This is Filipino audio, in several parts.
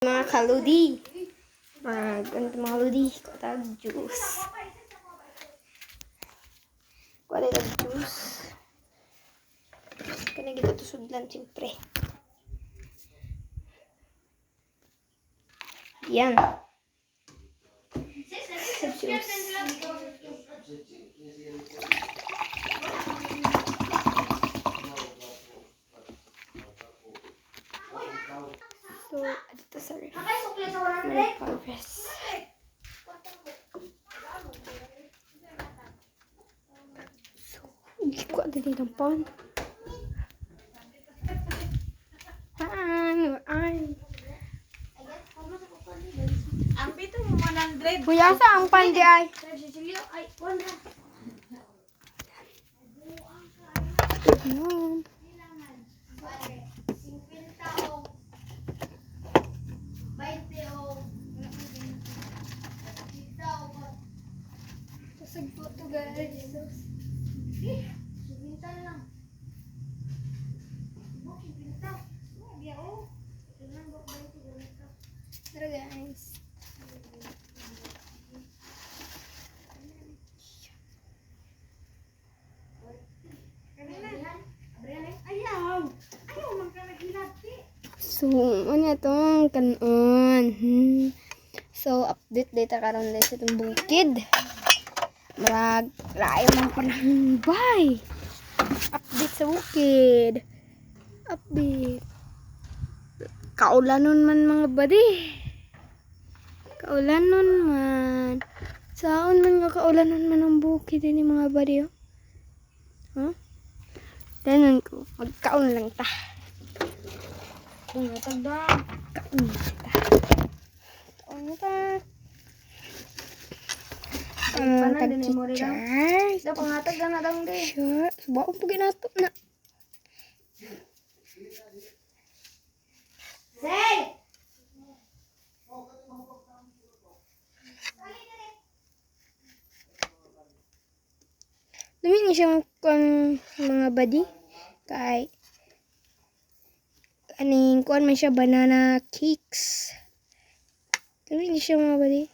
Mga kaludi. Mga kaludi. Kuha tayo juice. Kuha tayo juice. Kaya kita tusudlan, siyempre. Yan. Sa juice. So, ito sa ref. May progress. So, hindi ko agad ng pond. Ang pito mo 100. Kuya, sa ang pandi ay? Ayan. Kasagpo to guys. Tara guys. So, ano itong kanon? So, update data karon din sa itong bukid. Marag, layo mga panahon bay. Update sa bukid. Update. Kaulanon man mga badi. Kaulanon man. Saan man nga kaulanon man ang bukid ni mga badi, oh. Huh? Tanan ko, magkaon lang ta. Kung natagda. Kaon lang ta. Kaon lang ta. Panan din mo rin. Tag-charge. Da pangatag lang na dang di. Sure. Suba akong paginato na. Say. Dami ni siya mga body. Kay aning kuan man siya banana cakes. Dami ni siya mga body.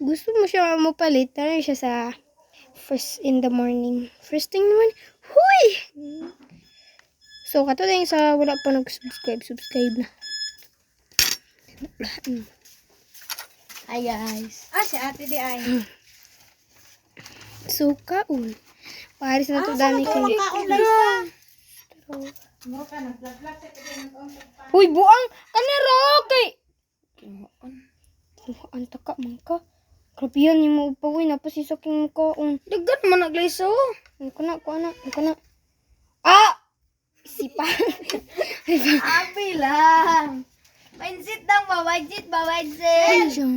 Gusto mo siya mapalit. Tara siya sa first in the morning. First thing naman. Huy! So, kato din sa wala pa nag-subscribe. Subscribe na. Hi guys. Si ate di ay. So, kaon. Paris na to Saan dami ito kay. makaon Liza? Muro ka nag-vlog sa kanya ng Huy, buang! Kanero! Kay! Kinuhaan taka man ka. Grabe yan yung mga upawi. Napasisak yung mukhaon. Dagan mo naglayso. Ano ka na? Ah! Isipa. Abi lang. Mindset lang ba? Mindset. Ano siya?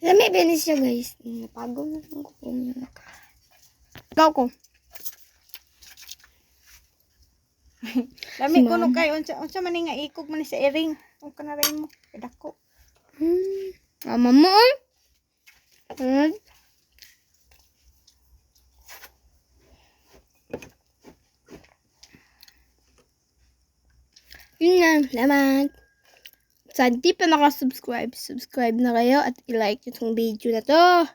Lami benis siya guys. Napagaw na lang ko. Ikaw ko. Lami ko no kay unsa man nga ikog man sa iring. O kanaray mo. Kadako. Mama mo oy. Yun na, salamat. Sa hindi pa nakasubscribe, subscribe na kayo at i-like itong video na to.